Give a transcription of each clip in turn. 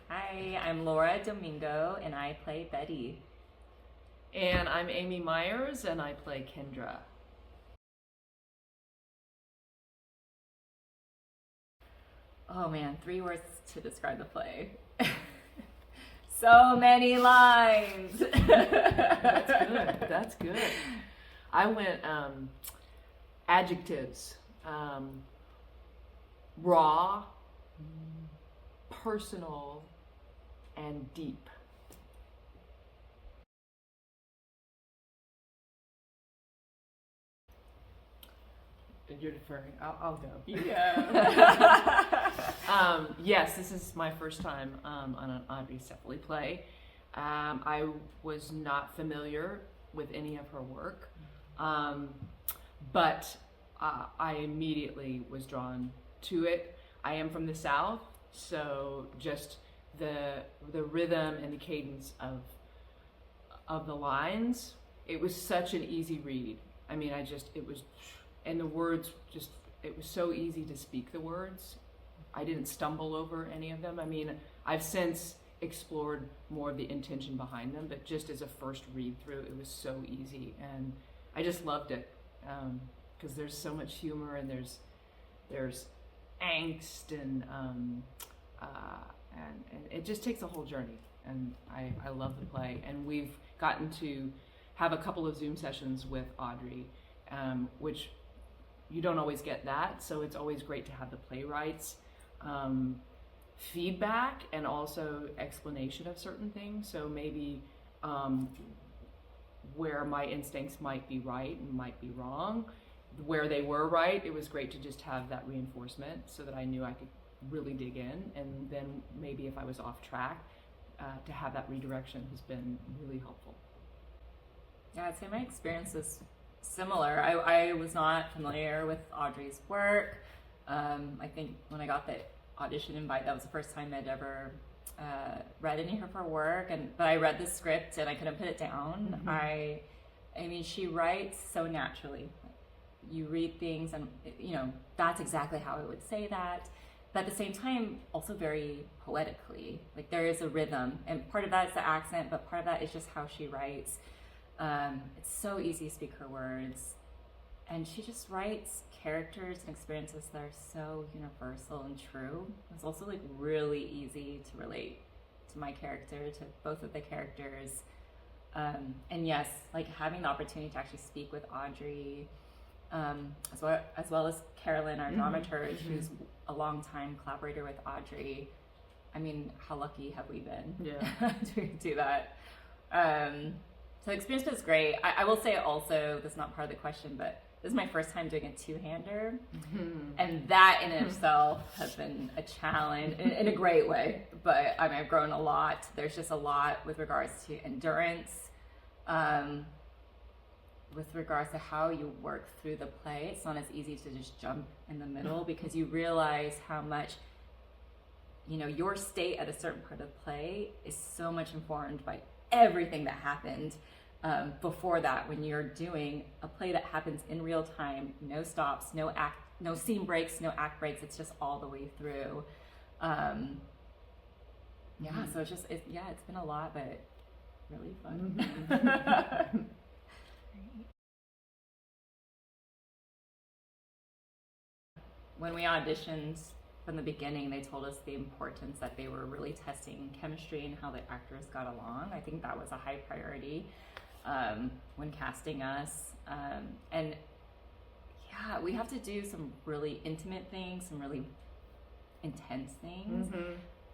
Hi, I'm Laura Domingo, and I play Betty. And I'm Amy Meyers, and I play Kendra. Oh man, 3 words to describe the play. So many lines. That's good. I went adjectives. Raw, personal, and deep. You're deferring. I'll go. Yeah. Yes, this is my first time on an Audrey Cefaly play. I was not familiar with any of her work, but I immediately was drawn to it. I am from the South, so just the rhythm and the cadence of the lines, it was such an easy read. I mean, it was, and the words just, it was so easy to speak the words. I didn't stumble over any of them. I mean, I've since explored more of the intention behind them, but just as a first read through, it was so easy, and I just loved it because there's so much humor, and there's angst, and it just takes a whole journey, and I love the play. And we've gotten to have a couple of Zoom sessions with Audrey, which you don't always get that, so it's always great to have the playwrights feedback and also explanation of certain things. So maybe where my instincts might be right and might be wrong, where they were right, it was great to just have that reinforcement so that I knew I could really dig in. And then maybe if I was off track, to have that redirection has been really helpful. Yeah, I'd say my experience is similar. I was not familiar with Audrey's work. I think when I got the audition invite, that was the first time I'd ever read any of her work, but I read the script and I couldn't put it down. Mm-hmm. I mean, she writes so naturally. You read things and, that's exactly how I would say that. But at the same time, also very poetically. Like, there is a rhythm, and part of that is the accent, but part of that is just how she writes. It's so easy to speak her words, and she just writes characters and experiences that are so universal and true. It's also like really easy to relate to my character, to both of the characters. And yes, like having the opportunity to actually speak with Audrey, as well as Carolyn, our dramaturge, who's a longtime collaborator with Audrey. I mean, how lucky have we been to do that? So the experience was great. I will say also, this is not part of the question, but this is my first time doing a two-hander. And that in itself has been a challenge in a great way. But I mean, I've grown a lot. There's just a lot with regards to endurance, with regards to how you work through the play. It's not as easy to just jump in the middle, because you realize how much, your state at a certain part of the play is so much informed by everything that happened before that, when you're doing a play that happens in real time, no stops, no scene breaks, no act breaks. It's just all the way through. So it's been a lot, but really fun. When we auditioned from the beginning, they told us the importance that they were really testing chemistry and how the actors got along. I think that was a high priority when casting us. And we have to do some really intimate things, some really intense things.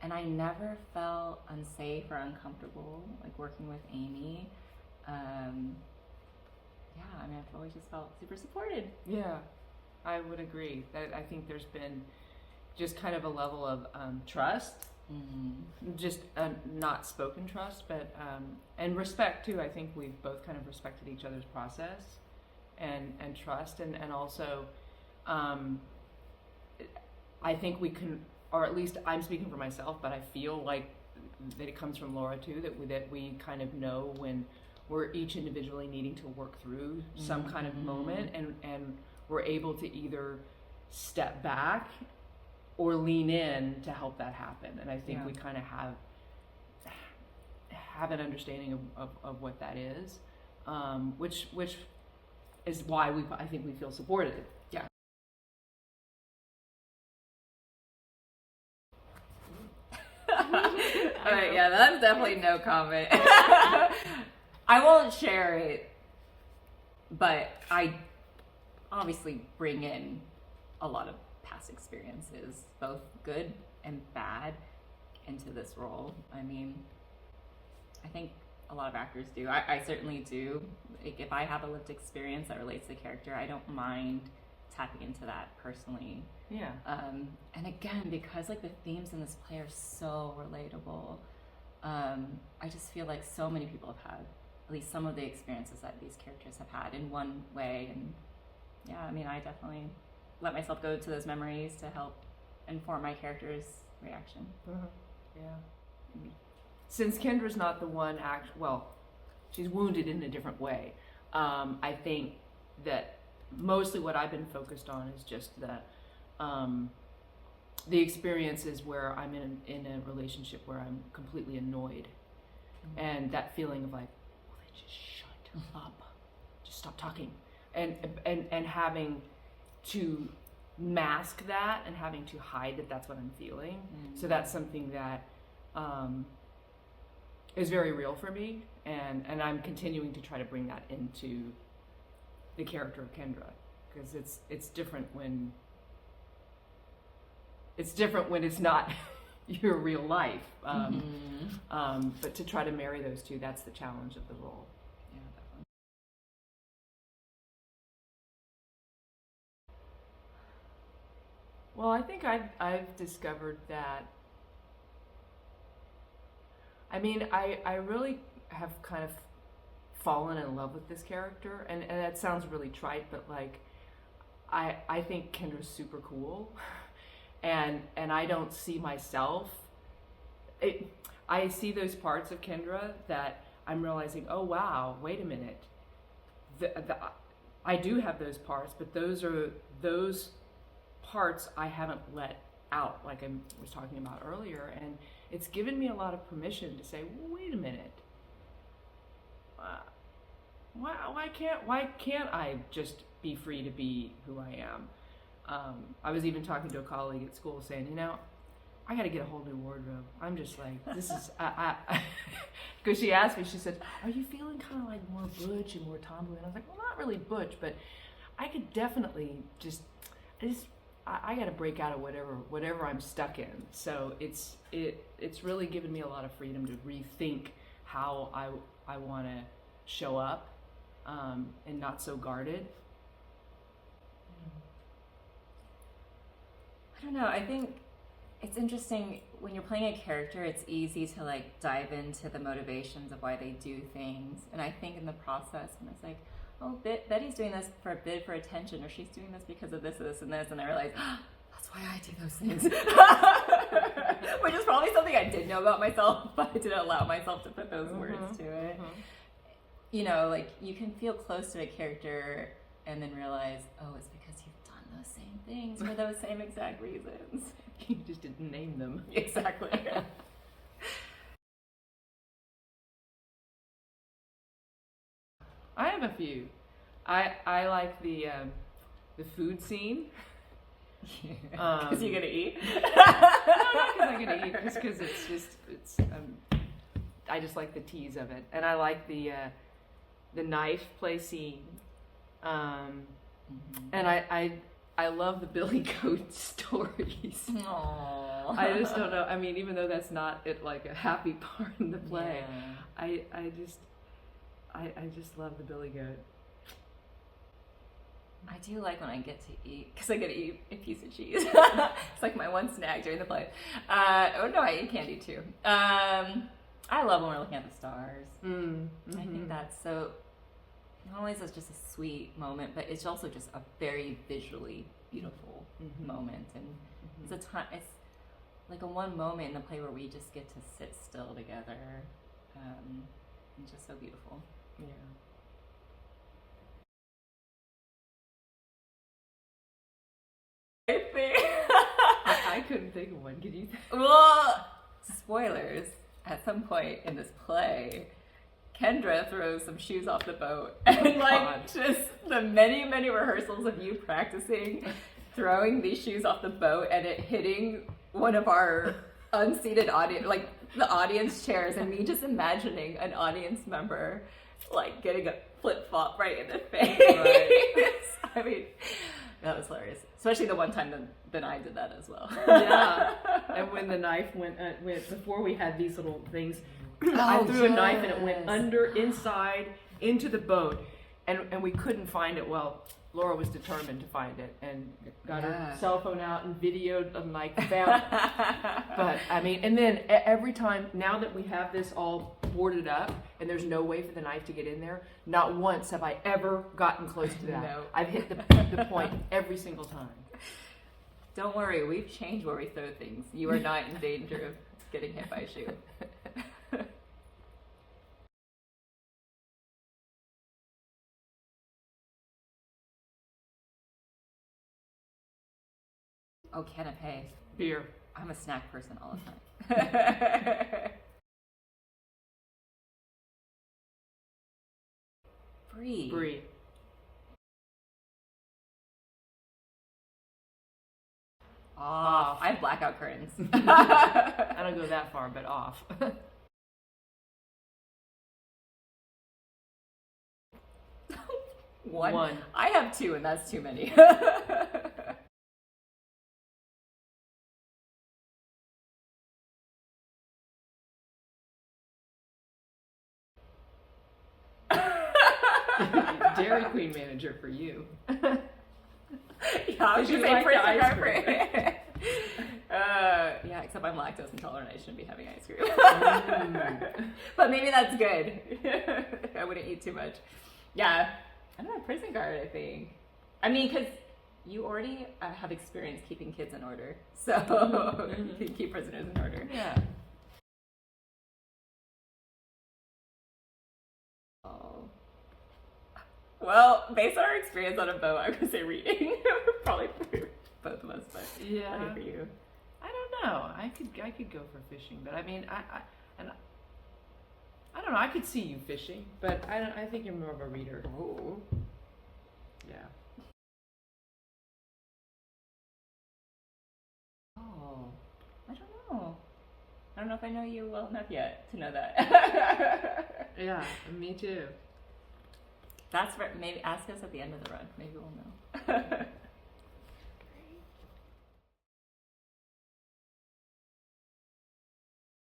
And I never felt unsafe or uncomfortable, like working with Amy. I've always just felt super supported. Yeah, I would agree. I think there's been just kind of a level of trust, just not spoken trust, but and respect too. I think we've both kind of respected each other's process and trust, and also I think we can, or at least I'm speaking for myself, but I feel like that it comes from Laura too, that we kind of know when we're each individually needing to work through some kind of moment, and we're able to either step back or lean in to help that happen. And I think we kind of have an understanding of what that is, which is why I think we feel supported. Yeah. All right, yeah, that's definitely no comment. I won't share it, but I obviously bring in a lot of past experiences, both good and bad, into this role. I mean, I think a lot of actors do. I certainly do. Like, if I have a lived experience that relates to the character, I don't mind tapping into that personally. Yeah. And again, because like the themes in this play are so relatable, I just feel like so many people have had at least some of the experiences that these characters have had in one way. And yeah, I mean, I definitely let myself go to those memories to help inform my character's reaction. Yeah. Since Kendra's not the one she's wounded in a different way. I think that mostly what I've been focused on is just the experiences where I'm in a relationship where I'm completely annoyed, and that feeling of like, will they just shut up, just stop talking, and having to mask that and having to hide that that's what I'm feeling. So that's something that is very real for me, and I'm continuing to try to bring that into the character of Kendra, because it's different when it's not your real life. But to try to marry those two, that's the challenge of the role. Yeah, definitely. Well, I think I've discovered that. I mean, I really have kind of fallen in love with this character, and that sounds really trite, but like I think Kendra's super cool, and I don't see myself. I see those parts of Kendra that I'm realizing, oh wow, wait a minute, I do have those parts, but those parts I haven't let out, like I was talking about earlier, and it's given me a lot of permission to say, well, wait a minute, why can't I just be free to be who I am? I was even talking to a colleague at school saying, I got to get a whole new wardrobe. I'm just like, this is, because she asked me, she said, are you feeling kind of like more butch and more tomboy? And I was like, well, not really butch, but I could definitely I got to break out of whatever I'm stuck in. So it's really given me a lot of freedom to rethink how I want to show up, and not so guarded. I don't know. I think it's interesting when you're playing a character. It's easy to like dive into the motivations of why they do things, and I think in the process, when it's like, oh, Betty's doing this for a bit for attention, or she's doing this because of this, and I realize, oh, that's why I do those things. Which is probably something I did know about myself, but I didn't allow myself to put those words to it. Like you can feel close to a character and then realize, oh, it's because you've done those same things for those same exact reasons. You just didn't name them. Exactly. I have a few. I like the food scene. Because you're gonna eat? No, not because I'm gonna eat. Just because I just like the tease of it, and I like the knife play scene. And I love the Billy Goat stories. Aww. I just don't know. I mean, even though that's not like a happy part in the play, I just love the Billy Goat. I do like when I get to eat, because I get to eat a piece of cheese. It's like my one snack during the play. I eat candy too. I love when we're looking at the stars. I think that's so, not only is it just a sweet moment, but it's also just a very visually beautiful moment. And it's like a one moment in the play where we just get to sit still together. It's just so beautiful. Yeah. I couldn't think of one. Could you? Well, spoilers. At some point in this play, Kendra throws some shoes off the boat, and like just the many rehearsals of you practicing throwing these shoes off the boat and it hitting one of our unseated audience, like the audience chairs, and me just imagining an audience member like getting a flip flop right in the face. Right. I mean, that was hilarious. Especially the one time that I did that as well. Yeah. And when the knife went before we had these little things, I threw a knife and it went inside into the boat, and we couldn't find it. Well, Laura was determined to find it and got her cell phone out and videoed and like found. But I mean, and then every time, now that we have this all boarded up and there's no way for the knife to get in there, not once have I ever gotten close to that. No. I've hit the point every single time. Don't worry, we've changed where we throw things. You are not in danger of getting hit by a shoe. Oh, canapé. Beer. I'm a snack person all the time. Brie. Brie. Off. I have blackout curtains. I don't go that far, but off. One. I have two, and that's too many. Dairy Queen manager for you. Yeah, I was Did just you like the ice cream. Yeah, except I'm lactose intolerant. I shouldn't be having ice cream. But maybe that's good. I wouldn't eat too much. Yeah, I don't know, prison guard, I think. I mean, because you already have experience keeping kids in order, so you can keep prisoners in order. Yeah. Oh. Well, based on our experience on a boat, I would say reading. Probably for both of us, but Yeah. probably for you. I don't know. I could go for fishing, but I mean, I don't know. I could see you fishing, but I think you're more of a reader. Oh. Yeah. Oh. I don't know. I don't know if I know you well enough yet to know that. Yeah, me too. That's maybe ask us at the end of the run. Maybe we'll know.